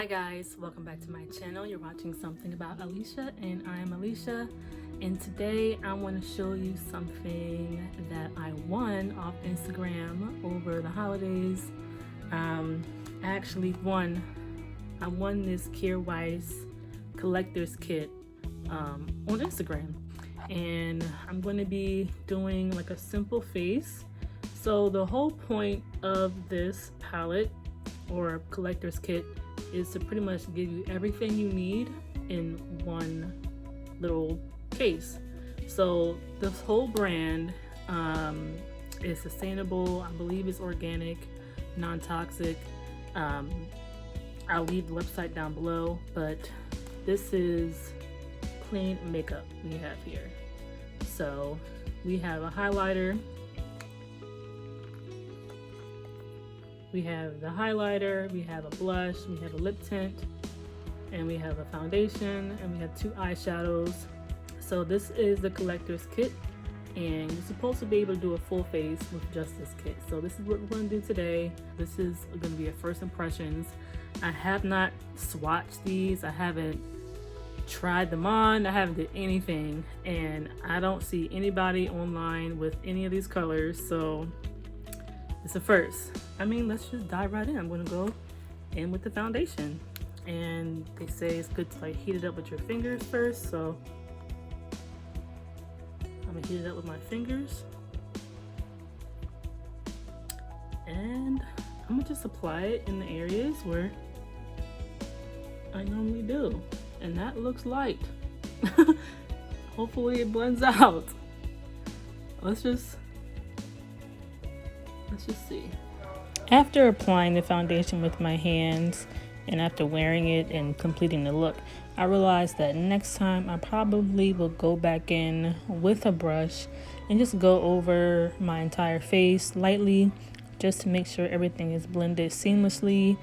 guys, welcome back to my channel. You're watching Something About Alicia and I am Alicia, and today I want to show you something that I won off Instagram over the holidays. I won this Kjear collector's kit on Instagram, and I'm going to be doing like a simple face. So the whole point of this palette or collector's kit is to pretty much give you everything you need in one little case. So this whole brand is sustainable. I believe it's organic, non-toxic. I'll leave the website down below, but this is plain makeup we have here. So we have a highlighter, we have a blush, we have a lip tint, and we have a foundation, and we have 2 eyeshadows. So this is the collector's kit, and you're supposed to be able to do a full face with just this kit. So this is what we're going to do today. This is going to be a first impressions. I have not swatched these. I haven't tried them on. I haven't did anything, and I don't see anybody online with any of these colors, so it's a first. I mean, let's just dive right in. I'm going to go in with the foundation, and they say it's good to like heat it up with your fingers first, so I'm gonna heat it up with my fingers, and I'm gonna just apply it in the areas where I normally do, and that looks light. Hopefully it blends out. Let's just see. After applying the foundation with my hands and after wearing it and completing the look, I realized that next time I probably will go back in with a brush and just go over my entire face lightly just to make sure everything is blended seamlessly.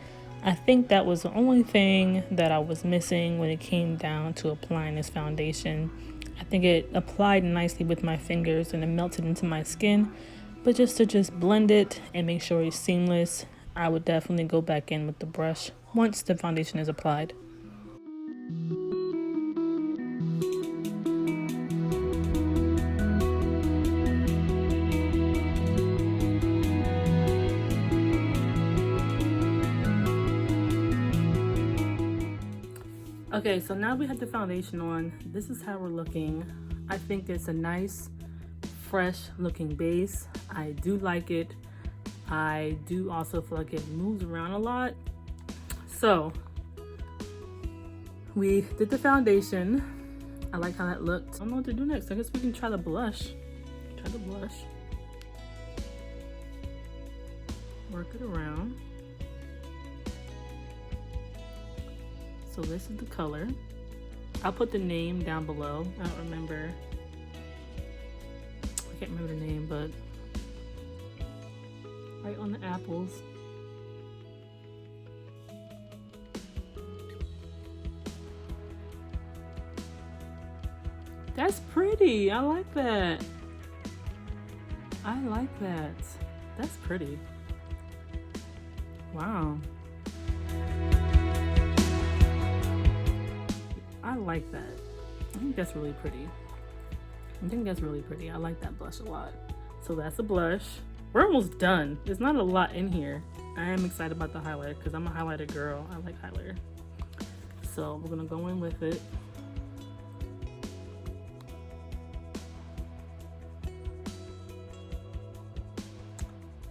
I think that was the only thing that I was missing when it came down to applying this foundation. I think it applied nicely with my fingers and it melted into my skin. But just to blend it and make sure it's seamless, I would definitely go back in with the brush once the foundation is applied. Okay, so now we have the foundation on. This is how we're looking. I think it's a nice, fresh looking base. I do like it. I do also feel like it moves around a lot. So we did the foundation. I like how that looked. I don't know what to do next. I guess we can try the blush. Work it around. So this is the color. I'll put the name down below. I can't remember the name, but right on the apples. That's pretty. I like that. That's pretty. Wow. I like that. I think that's really pretty. I like that blush a lot. So that's a blush. We're almost done. There's not a lot in here. I am excited about the highlighter because I'm a highlighter girl. I like highlighter. So we're gonna go in with it.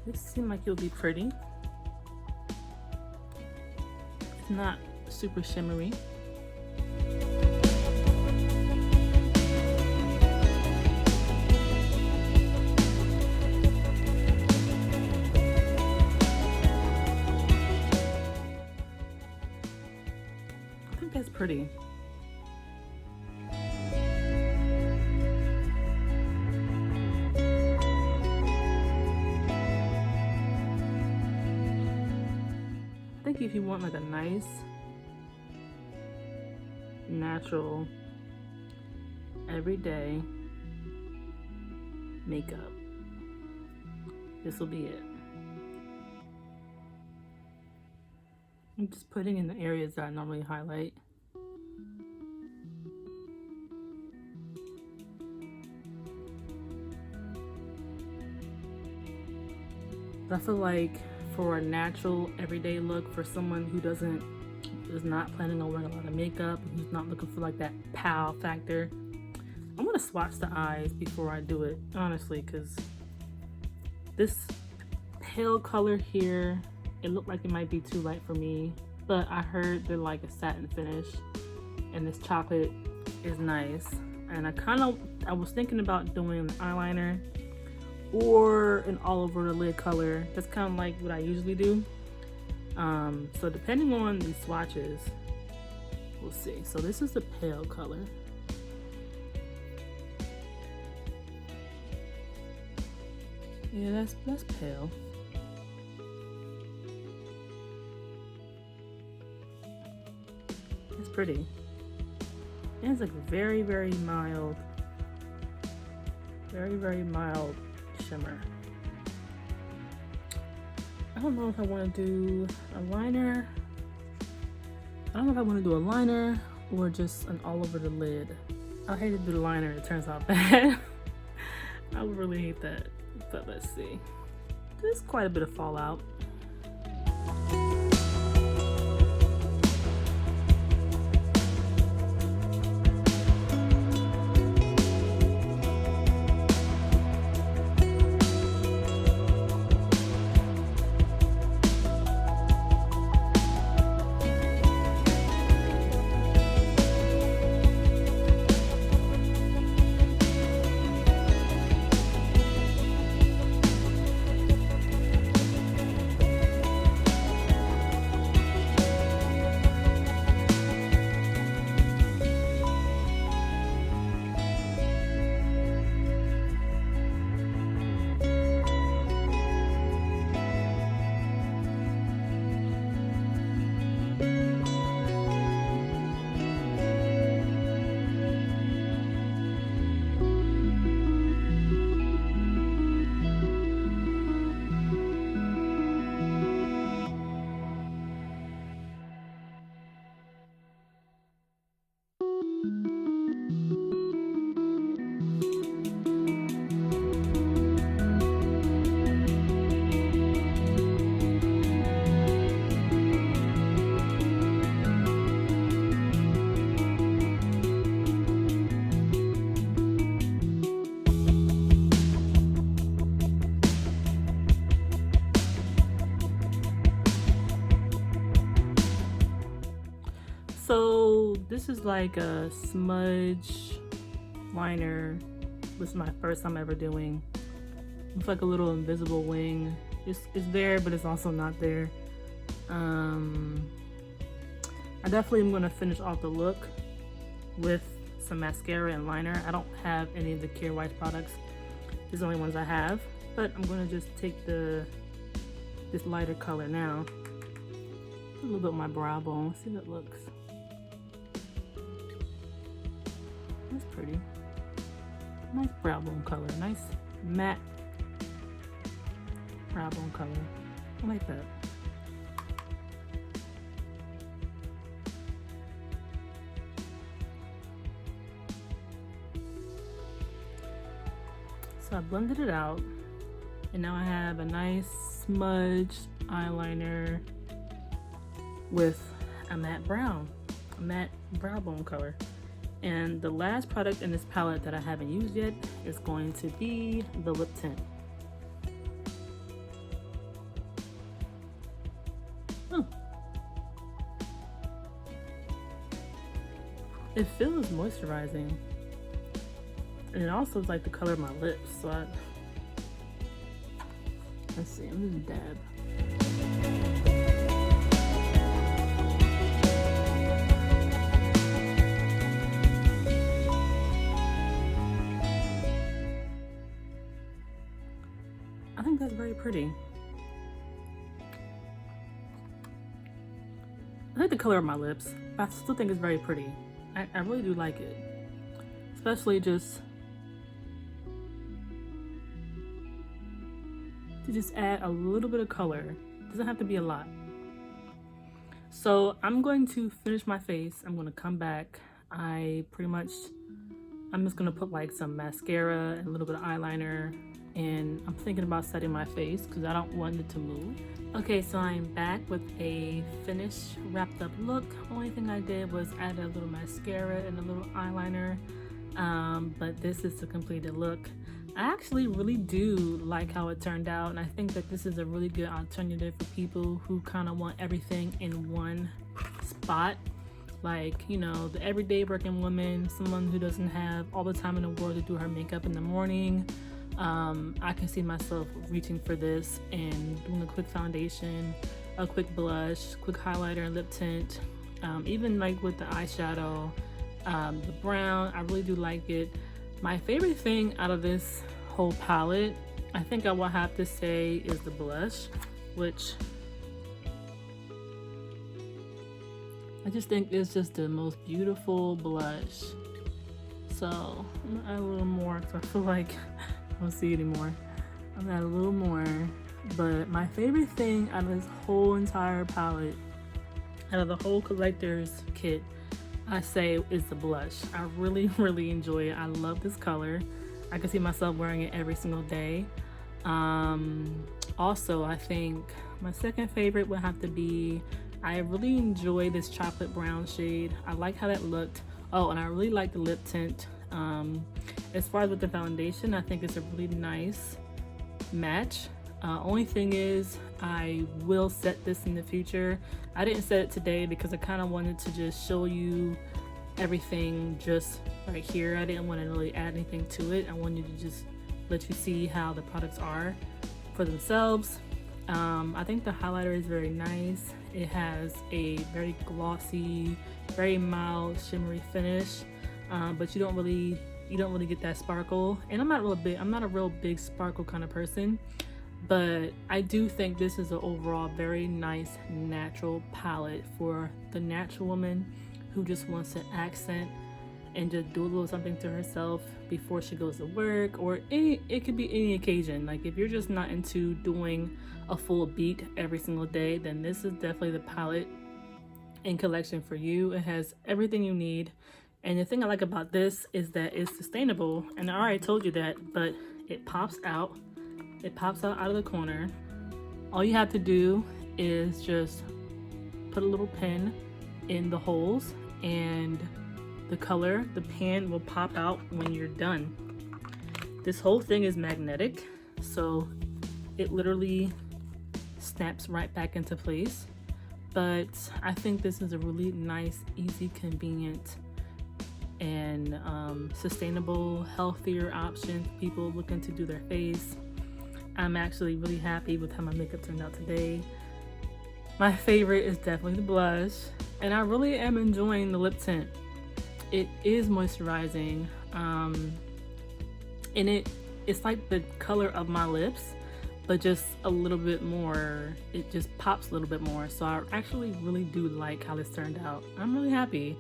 This seems like it'll be pretty. It's not super shimmery. That's pretty. I think if you want like a nice, natural, everyday makeup, this will be it. I'm just putting in the areas that I normally highlight. I feel like for a natural everyday look, for someone who is not planning on wearing a lot of makeup, who's not looking for like that pow factor, I'm gonna swatch the eyes before I do it, honestly, because this pale color here, it looked like it might be too light for me, but I heard they're like a satin finish, and this chocolate is nice. And I was thinking about doing an eyeliner or an all over the lid color. That's kind of like what I usually do. So depending on these swatches, we'll see. So this is the pale color. Yeah, that's pale. It's pretty. And it's like very, very mild. Very, very mild shimmer. I don't know if I want to do a liner. I don't know if I want to do a liner or just an all over the lid. I hate to do the liner, it turns out bad. I would really hate that. But let's see. There's quite a bit of fallout. So this is like a smudge liner. This is my first time ever doing. It's like a little invisible wing. It's there, but it's also not there. I definitely am gonna finish off the look with some mascara and liner. I don't have any of the Kjear White products. These are the only ones I have. But I'm gonna just take this lighter color now. A little bit on my brow bone. See how that looks. That's pretty. Nice brow bone color. Nice matte brow bone color. I like that. So I blended it out, and now I have a nice smudge eyeliner with a matte brown, a matte brow bone color. And the last product in this palette that I haven't used yet is going to be the lip tint. It feels moisturizing. And it also is like the color of my lips. So let's see, I'm gonna dab. I think that's very pretty. I like the color of my lips, but I still think it's very pretty. I really do like it. Especially just to add a little bit of color. It doesn't have to be a lot. So I'm going to finish my face. I'm going to come back. I'm just going to put like some mascara and a little bit of eyeliner, and I'm thinking about setting my face because I don't want it to move. Okay, so I'm back with a finished wrapped up look. Only thing I did was add a little mascara and a little eyeliner, but this is the completed look. I actually really do like how it turned out, and I think that this is a really good alternative for people who kind of want everything in one spot. Like, you know, the everyday working woman, someone who doesn't have all the time in the world to do her makeup in the morning. I can see myself reaching for this and doing a quick foundation, a quick blush, quick highlighter and lip tint. Even like with the eyeshadow, the brown, I really do like it. My favorite thing out of this whole palette, I think I will have to say, is the blush, which I just think is just the most beautiful blush. So I'm gonna add a little more because I feel like I don't see anymore. I'm gonna add a little more. But my favorite thing out of this whole entire palette, out of the whole collector's kit, I say is the blush. I really, really enjoy it. I love this color. I can see myself wearing it every single day. Also, I think my second favorite would have to be, I really enjoy this chocolate brown shade. I like how that looked. Oh, and I really like the lip tint. As far as with the foundation, I think it's a really nice match. Only thing is, I will set this in the future. I didn't set it today because I kind of wanted to just show you everything just right here. I didn't want to really add anything to it. I wanted to just let you see how the products are for themselves. I think the highlighter is very nice. It has a very glossy, very mild shimmery finish, but you don't really get that sparkle. And I'm not a real big sparkle kind of person. But I do think this is an overall very nice natural palette for the natural woman who just wants to accent and just do a little something to herself before she goes to work, or it could be any occasion. Like if you're just not into doing a full beat every single day, then this is definitely the palette and collection for you. It has everything you need. And the thing I like about this is that it's sustainable, and I already told you that, but it pops out. It pops out of the corner. All you have to do is just put a little pin in the holes, and the color, the pan will pop out when you're done. This whole thing is magnetic, so it literally snaps right back into place. But I think this is a really nice, easy, convenient, and sustainable, healthier option for people looking to do their face. I'm actually really happy with how my makeup turned out today. My favorite is definitely the blush, and I really am enjoying the lip tint. It is moisturizing, and it's like the color of my lips, but just a little bit more. It just pops a little bit more. So I actually really do like how this turned out. I'm really happy.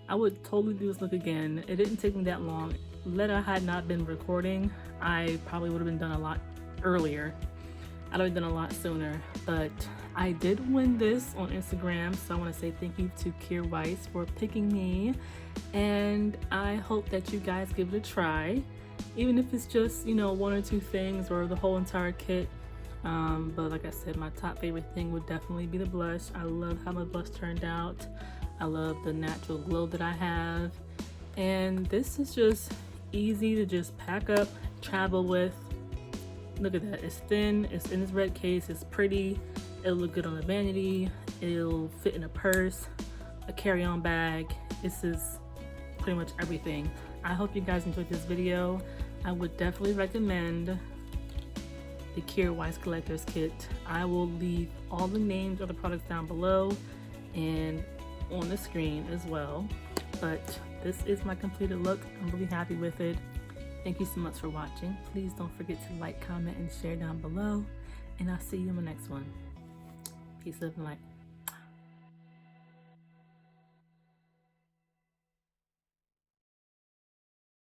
I would totally do this look again. It didn't take me that long. Let I had not been recording, I probably would have been done a lot earlier. I'd have done a lot sooner, but I did win this on Instagram, so I want to say thank you to Kjear for picking me, and I hope that you guys give it a try, even if it's just, you know, one or two things or the whole entire kit. But like I said, my top favorite thing would definitely be the blush. I love how my blush turned out. I love the natural glow that I have, and this is just easy to just pack up, travel with. Look at that, it's thin, it's in this red case, it's pretty, it'll look good on a vanity, it'll fit in a purse, a carry-on bag. This is pretty much everything. I hope you guys enjoyed this video. I would definitely recommend the Kjear Collector's Kit. I will leave all the names of the products down below and on the screen as well. But this is my completed look. I'm really happy with it. Thank you so much for watching. Please don't forget to like, comment, and share down below. And I'll see you in the next one. Peace, love, and light.